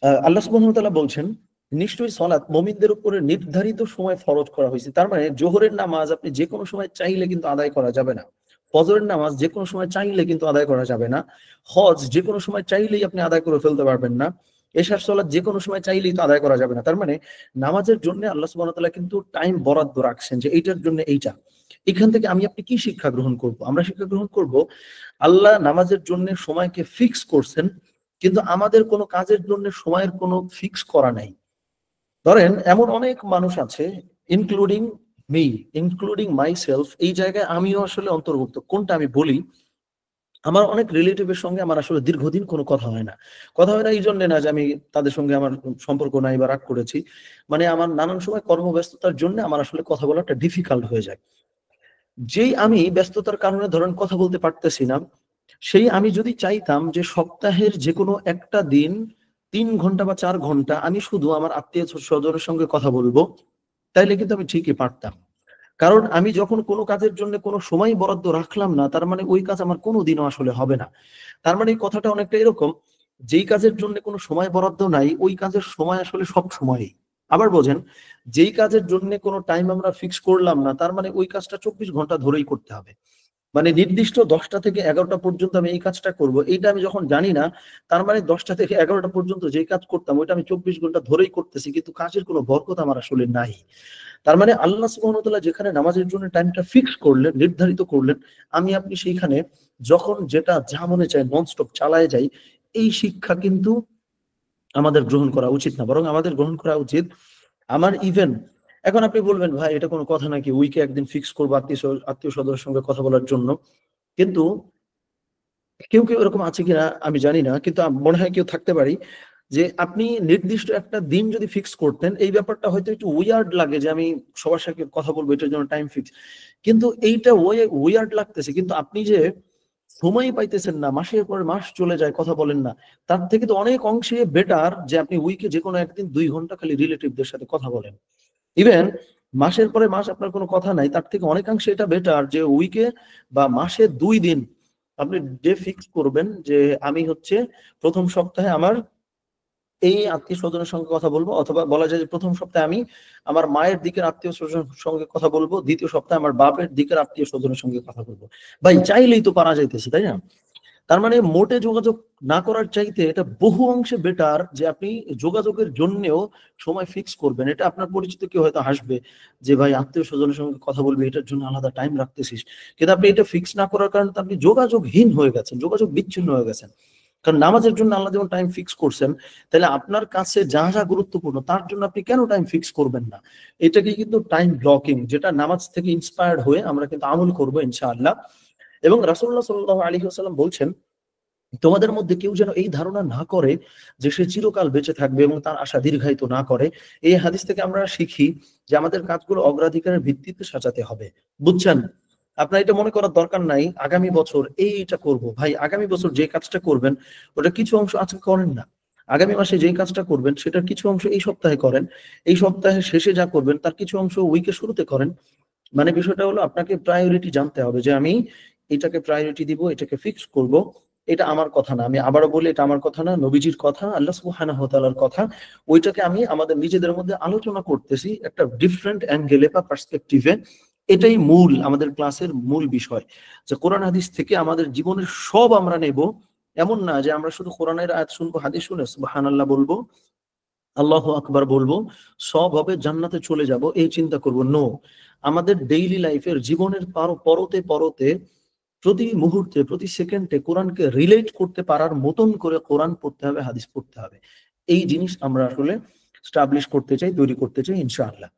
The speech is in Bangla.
আল্লাহ সুবহানাহু ওয়া তাআলা বলছেন, নিশ্চয়ই সালাত মুমিনদের উপরে নির্ধারিত সময় ফরজ করা হয়েছে। তার মানে জোহরের নামাজ আপনি যে কোনো সময় চাইলে কিন্তু আদায় করা যাবে না। ফজরের নামাজ যে কোনো সময় চাইলে কিন্তু আদায় করা যাবে না। হজ যে কোনো সময় চাইলেই আপনি আদায় করে ফেলতে পারবেন না। এশার সালাত যে কোনো সময় চাইলেই তো আদায় করা যাবে না। তার মানে নামাজের জন্য আল্লাহ সুবহানাহু ওয়া তাআলা কিন্তু টাইম বরাদ্দ রাখছেন যে এইটার জন্য এইটা। এখান থেকে আমি আপনি কি শিক্ষা গ্রহণ করব? আমরা শিক্ষা গ্রহণ করব আল্লাহ নামাজের জন্য সময়কে ফিক্স করছেন, কিন্তু আমাদের কোনো কাজের জন্য সময়ের কোনো ফিক্স করা নাই। ধরেন এমন অনেক মানুষ আছে, ইনক্লুডিং মি, ইনক্লুডিং মাইসেলফ, এই জায়গায় আমিও আসলে অন্তর্ভুক্ত। কোনটা আমি বলি, আমার অনেক রিলেটিভের সঙ্গে আমার আসলে দীর্ঘদিন কোনো কথা হয় না। কথা হয় না এই জন্য না যে আমি তাদের সঙ্গে আমার সম্পর্ক নাই বা রাগ করেছি। মানে আমার নানান সময় কর্মব্যস্ততার জন্য আমার আসলে কথা বলাটা ডিফিকাল্ট হয়ে যায়। যেই আমি ব্যস্ততার কারণে ধরেন কথা বলতে পারতেছি না, সেই আমি যদি চাইতাম যে সপ্তাহের যেকোনো একটা দিন ৩ ঘন্টা বা ৪ ঘন্টা আমি শুধু আমার আত্মীয়-স্বজনের সঙ্গে কথা বলবো, তাইলে কিন্তু আমি ঠিকই পারতাম। কারণ আমি যখন কোনো কাজের জন্য কোনো সময় বরাদ্দ রাখলাম না, তার মানে ওই কাজ আমার কোনোদিনও আসলে হবে না। তার মানে এই কথাটা অনেকটা এরকম, যেই কাজের জন্য কোনো সময় বরাদ্দ নাই, ওই কাজের সময় আসলে সব সময়ই। আবার বোঝেন, যেই কাজের জন্য কোনো টাইম আমরা ফিক্স করলাম না, তার মানে ওই কাজটা ২৪ ঘন্টা ধরেই করতে হবে। মানে নির্দিষ্ট ১০টা থেকে ১১টা পর্যন্ত আমি এই কাজটা করব, এইটা আমি যখন জানি না, তার মানে ১০টা থেকে ১১টা পর্যন্ত যে কাজ করতাম ওইটা আমি ২৪ ঘন্টা ধরেই করতেছি, কিন্তু কাজের কোনো বরকত আমার আসলে নাই। তার মানে আল্লাহ সুবহানাহু ওয়া তাআলা যেখানে নামাজের জন্য টাইমটা ফিক্স করলেন, নির্ধারিত করলেন, আমি আপনি সেইখানে যখন যেটা যা মনে চায় ননস্টপ চালায় যাই, এই শিক্ষা কিন্তু আমাদের গ্রহণ করা উচিত না। বরং আমাদের গ্রহণ করা উচিত আমার ইভেন, এখন আপনি বলবেন ভাই এটা কোনো কথা নাকি উইকে একদিন ফিক্স করবো আত্মীয়-স্বজনের সঙ্গে কথা বলার জন্য। কিন্তু কেউ এরকম আছে কিনা আমি জানি না। কিন্তু মনে হয় কেউ থাকতে পারি যে আপনি নির্দিষ্ট একটা দিন যদি ফিক্স করতেন, এই ব্যাপারটা হয়তো একটু উইয়ার্ড লাগে যে আমি সবার সাথে কথা বলবো এটার জন্য টাইম ফিক্স। কিন্তু এইটা উইয়ার্ড লাগতেছে। কিন্তু আপনি যে সময়ই পাইতেছেন না, মাসের পর মাস চলে যায় কথা বলেন না। তার থেকে তো অনেক অংশে বেটার যে আপনি উইকে যেকোনো একদিন ২ ঘন্টা খালি রিলেটিভদের সাথে কথা বলেন। ইভেন মাসের পরে মাস আপনার কোনো কথা নাই, তার থেকে অনেকাংশে এটা বেটার যে উইকে বা মাসে ২ দিন আপনি ডে ফিক্স করবেন যে আমি হচ্ছে ১ম সপ্তাহে আমার এই আত্মীয়-স্বজনের সঙ্গে কথা বলবো, অথবা বলা যায় যে ১ম সপ্তাহে আমি আমার মায়ের দিকের আত্মীয়-স্বজনের সঙ্গে কথা বলবো, ২য় সপ্তাহে আমার বাপের দিকের আত্মীয়-স্বজনের সঙ্গে কথা বলবো। ভাই চাইলেই তো পারা যাইতেছে, তাই না? তার মানে মোটে যোগাযোগ না করার চাইতে এটা বহু অংশে বেটার যে আপনি যোগাযোগের জন্যেও সময় ফিক্স করবেন। এটা আপনার পরিচিত কেউ হয়তো হাসবে যে ভাই আত্মীয়-স্বজনের সঙ্গে কথা বলবি এটার জন্য আলাদা টাইম রাখতেছিস। কিন্তু আপনি এটা ফিক্স না করার কারণে তো আপনি যোগাযোগহীন হয়ে গেছেন, যোগাযোগ বিচ্ছিন্ন হয়ে গেছেন। কারণ নামাজের জন্য আল্লাহ যেমন টাইম ফিক্স করছেন, তাহলে আপনার কাছে যা গুরুত্বপূর্ণ তার জন্য আপনি কেন টাইম ফিক্স করবেন না? এটাকে কিন্তু টাইম ব্লকিং, যেটা নামাজ থেকে ইন্সপায়ার্ড হয়ে আমরা কিন্তু আমল করব ইনশাআল্লাহ। এবং রাসূলুল্লাহ সাল্লাল্লাহু আলাইহি ওয়াসাল্লাম বলছেন, তোমাদের মধ্যে কেউ যেন এই ধারণা না করে যে সে চিরকাল বেঁচে থাকবে এবং তার আশা দীর্ঘায়িত না করে। এই হাদিস থেকে আমরা শিখি যে আমাদের কাজগুলো অগ্রাধিকারের ভিত্তিতে সাজাতে হবে। বুঝছেন? আপনার এটা মনে করার দরকার নাই আগামী বছর এইটা করব। ভাই আগামী বছর যে কাজটা করবেন ওটা কিছু অংশ আজকে করেন না। আগামী মাসে যেই কাজটা করবেন সেটার কিছু অংশ এই সপ্তাহে করেন। এই সপ্তাহের শেষে যা করবেন তার কিছু অংশ উইকের শুরুতে করেন। মানে বিষয়টা হলো আপনাকে প্রায়োরিটি জানতে হবে যে আমি এটাকে প্রায়োরিটি দিব, এটাকে ফিক্স করব। এটা আমার কথা না। আমি আবারও বলি এটা আমার কথা না, নবীজির কথা, আল্লাহ সুবহানাহু ওয়া তাআলার কথা। ওইটাকে আমি আমাদের নিজেদের মধ্যে আলোচনা করতেছি একটা ডিফারেন্ট অ্যাঙ্গেলে বা পার্সপেক্টিভে। এটাই মূল আমাদের ক্লাসের মূল বিষয়। যে কোরআন হাদিস থেকে আমাদের জীবনের সব আমরা নেব। এমন না যে আমরা শুধু কোরআনের আয়াত শুনবো, হাদিস শুনে সুবহানাল্লাহ বলবো, আল্লাহু আকবার বলবো, সব হবে জান্নাতে চলে যাব এই চিন্তা করব। নো, আমাদের ডেইলি লাইফের জীবনের পরতে পরতে প্রতি মুহূর্তে প্রতি সেকেন্ডে কোরআনকে রিলেট করতে পারার মতন করে কোরআন পড়তে হবে, হাদিস পড়তে হবে। এই জিনিস আমরা আসলে স্টাবলিশ করতে চাই, তৈরি করতে চাই ইনশাআল্লাহ।